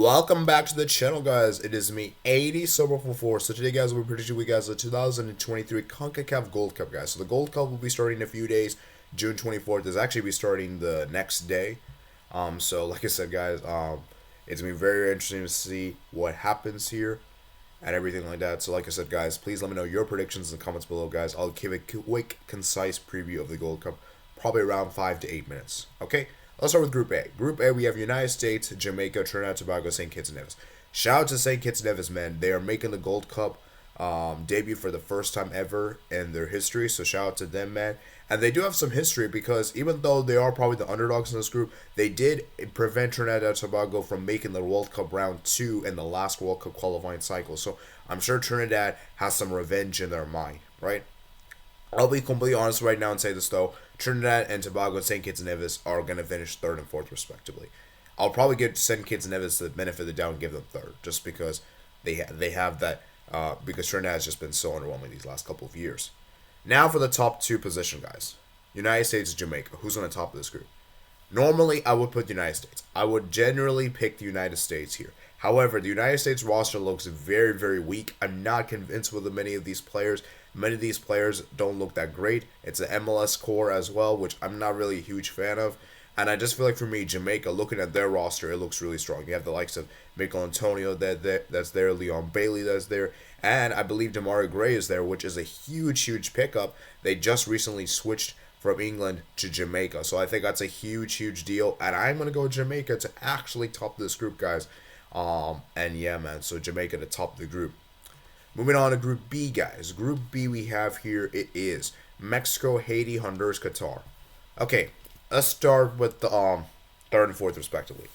Welcome back to the channel, guys. It is me, 80 Sober44. So today, guys, we're predicting we guys the 2023 CONCACAF Gold Cup, guys. So the Gold Cup will be starting in a few days. June 24th is actually be starting the next day. So like I said, guys, it's gonna be very interesting to see what happens here and everything like that. So like I said, guys, please let me know your predictions in the comments below, guys. I'll give a quick, concise preview of the Gold Cup, probably around 5 to 8 minutes. Okay. Let's start with Group A. Group A, we have United States, Jamaica, Trinidad, Tobago, St. Kitts and Nevis. Shout out to St. Kitts and Nevis, man. They are making the Gold Cup debut for the first time ever in their history. So shout out to them, man. And they do have some history because even though they are probably the underdogs in this group, they did prevent Trinidad and Tobago from making the World Cup round 2 in the last World Cup qualifying cycle. So I'm sure Trinidad has some revenge in their mind, right? I'll be completely honest right now and say this though. Trinidad and Tobago and St. Kitts and Nevis are going to finish 3rd and 4th respectively. I'll probably give St. Kitts and Nevis the benefit of the doubt and give them 3rd just because they have that because Trinidad has just been so underwhelming these last couple of years. Now for the top 2 position, guys. United States and Jamaica. Who's on the top of this group? Normally, I would put the United States. I would generally pick the United States here. However, the United States roster looks very, very weak. I'm not convinced with many of these players. Many of these players don't look that great. It's an MLS core as well, which I'm not really a huge fan of. And I just feel like for me, Jamaica, looking at their roster, it looks really strong. You have the likes of Michael Antonio that's there, Leon Bailey that's there, and I believe Demarai Gray is there, which is a huge, huge pickup. They just recently switched from England to Jamaica. So I think that's a huge, huge deal. And I'm going to go Jamaica to actually top this group, guys. And yeah, man, so Jamaica to top the group. Moving on to Group B, guys. Group B we have here, it is Mexico, Haiti, Honduras, Qatar. Okay, let's start with the 3rd and 4th respectively.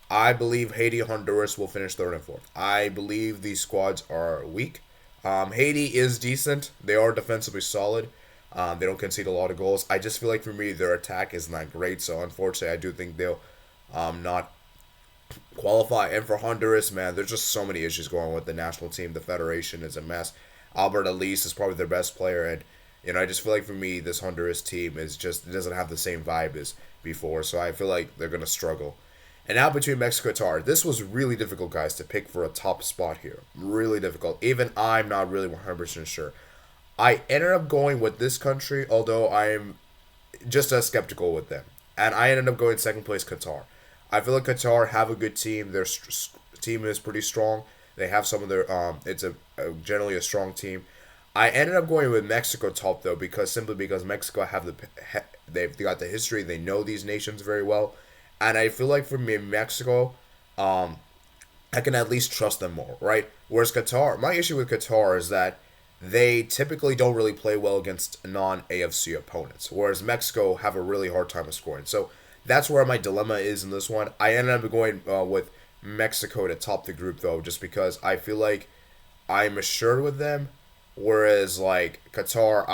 I believe Haiti and Honduras will finish 3rd and 4th. I believe these squads are weak. Haiti is decent. They are defensively solid. They don't concede a lot of goals. I just feel like for me, their attack is not great. So unfortunately, I do think they'll not qualify. And for Honduras, man, there's just so many issues going on with the national team. The federation is a mess. Albert Elise is probably their best player, and I just feel like for me, this Honduras team is just, it doesn't have the same vibe as before. So I feel like they're gonna struggle. And now between Mexico and Qatar, this was really difficult, guys, to pick for a top spot here. Really difficult. Even I'm not really 100% sure. I ended up going with this country, although I am just as skeptical with them. And I ended up going 2nd place, Qatar. I feel like Qatar have a good team. Their team is pretty strong. They have some of their it's generally a strong team. I ended up going with Mexico top though simply because Mexico have they've got the history. They know these nations very well, and I feel like for me Mexico, I can at least trust them more, right? Whereas Qatar, my issue with Qatar is that they typically don't really play well against non-AFC opponents, whereas Mexico have a really hard time of scoring. So that's where my dilemma is in this one. I ended up going with Mexico to top the group though, just because I feel like I'm assured with them, whereas like Qatar,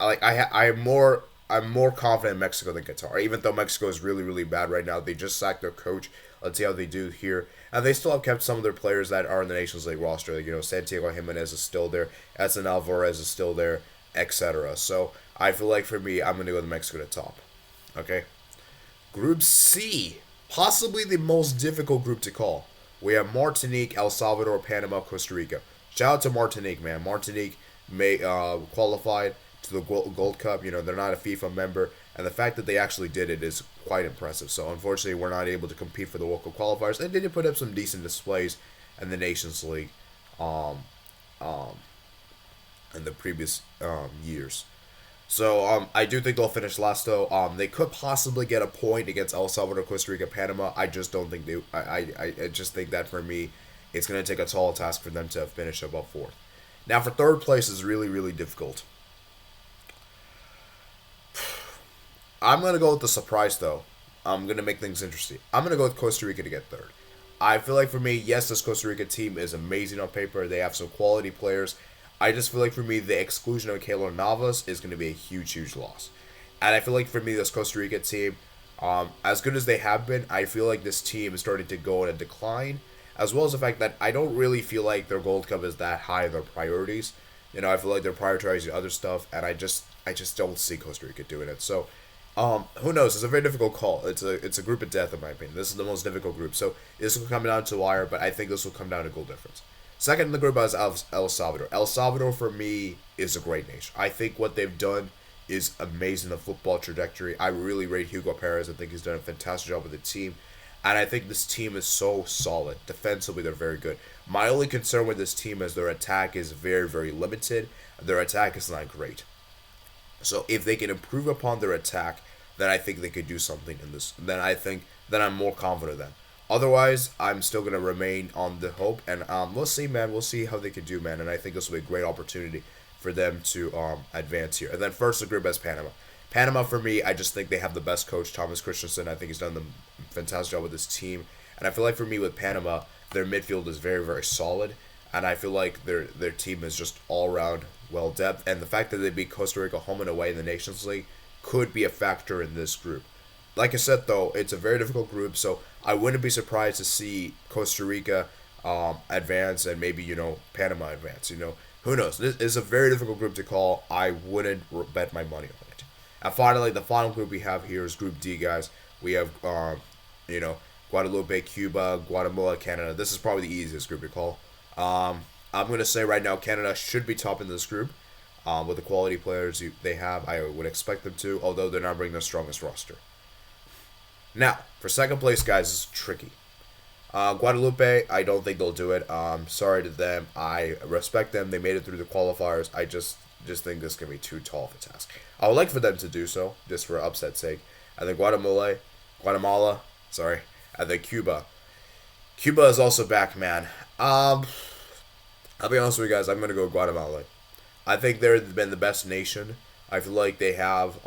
I'm more confident in Mexico than Qatar. Even though Mexico is really, really bad right now, they just sacked their coach. Let's see how they do here. And they still have kept some of their players that are in the Nations League roster. Like, Santiago Jimenez is still there, Edson Alvarez is still there, etc. So I feel like for me, I'm gonna go with Mexico to top. Okay. Group C, possibly the most difficult group to call. We have Martinique, El Salvador, Panama, Costa Rica. Shout out to Martinique, man. Martinique qualified to the Gold Cup. They're not a FIFA member, and the fact that they actually did it is quite impressive. So unfortunately, we're not able to compete for the World Cup qualifiers. They did put up some decent displays in the Nations League, in the previous years. So I do think they'll finish last though. They could possibly get a point against El Salvador, Costa Rica, Panama. I just don't think they. I just think that for me, it's going to take a tall task for them to finish above 4th. Now for 3rd place is really, really difficult. I'm going to go with the surprise though. I'm going to make things interesting. I'm going to go with Costa Rica to get 3rd. I feel like for me, yes, this Costa Rica team is amazing on paper. They have some quality players. I just feel like for me, the exclusion of Keylor Navas is going to be a huge, huge loss. And I feel like for me, this Costa Rica team, as good as they have been, I feel like this team is starting to go in a decline, as well as the fact that I don't really feel like their Gold Cup is that high in their priorities. I feel like they're prioritizing other stuff, and I just don't see Costa Rica doing it. So Who knows? It's a very difficult call. It's a group of death in my opinion. This is the most difficult group. So this will come down to wire, but I think this will come down to goal difference. Second in the group is El Salvador. El Salvador for me is a great nation. I think what they've done is amazing. The football trajectory. I really rate Hugo Perez. I think he's done a fantastic job with the team. And I think this team is so solid. Defensively, they're very good. My only concern with this team is their attack is very, very limited. Their attack is not great. So if they can improve upon their attack, then I think they could do something in this. Then I'm more confident then. Otherwise, I'm still gonna remain on the hope, and we'll see, man. We'll see how they can do, man. And I think this will be a great opportunity for them to advance here. And then first the group has Panama. Panama for me, I just think they have the best coach, Thomas Christensen. I think he's done a fantastic job with this team, and I feel like for me with Panama, their midfield is very, very solid, and I feel like their team is just all around well depth. And the fact that they beat Costa Rica home and away in the Nations League could be a factor in this group. Like I said, though, it's a very difficult group, so I wouldn't be surprised to see Costa Rica advance and maybe, Panama advance. Who knows? This is a very difficult group to call. I wouldn't bet my money on it. And finally, the final group we have here is Group D, guys. We have, Guadalupe, Cuba, Guatemala, Canada. This is probably the easiest group to call. I'm going to say right now Canada should be top in this group. With the quality players they have, I would expect them to, although they're not bringing the strongest roster. Now, for second place, guys, it's tricky. Guadalupe, I don't think they'll do it. Sorry to them. I respect them. They made it through the qualifiers. I just think this is going to be too tall of a task. I would like for them to do so, just for upset's sake. And then Guatemala, and then Cuba. Cuba is also back, man. I'll be honest with you guys. I'm going to go Guatemala. I think they've been the best nation. I feel like they have.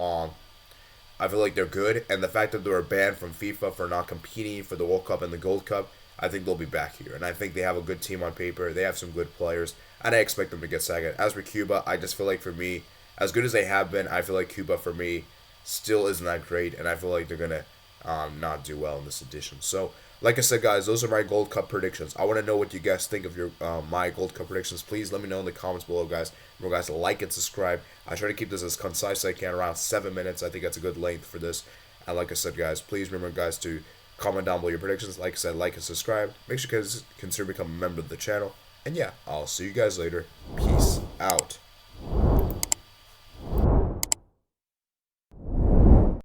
I feel like they're good, and the fact that they were banned from FIFA for not competing for the World Cup and the Gold Cup, I think they'll be back here. And I think they have a good team on paper. They have some good players, and I expect them to get second. As for Cuba, I just feel like for me, as good as they have been, I feel like Cuba for me still isn't that great, and I feel like they're gonna not do well in this edition. So, like I said, guys, those are my Gold Cup predictions. I want to know what you guys think of your my Gold Cup predictions. Please let me know in the comments below, guys. Remember, guys, to like and subscribe. I try to keep this as concise as I can, around 7 minutes. I think that's a good length for this. And like I said, guys, please remember, guys, to comment down below your predictions. Like I said, like and subscribe. Make sure you guys consider becoming a member of the channel. And yeah, I'll see you guys later. Peace out.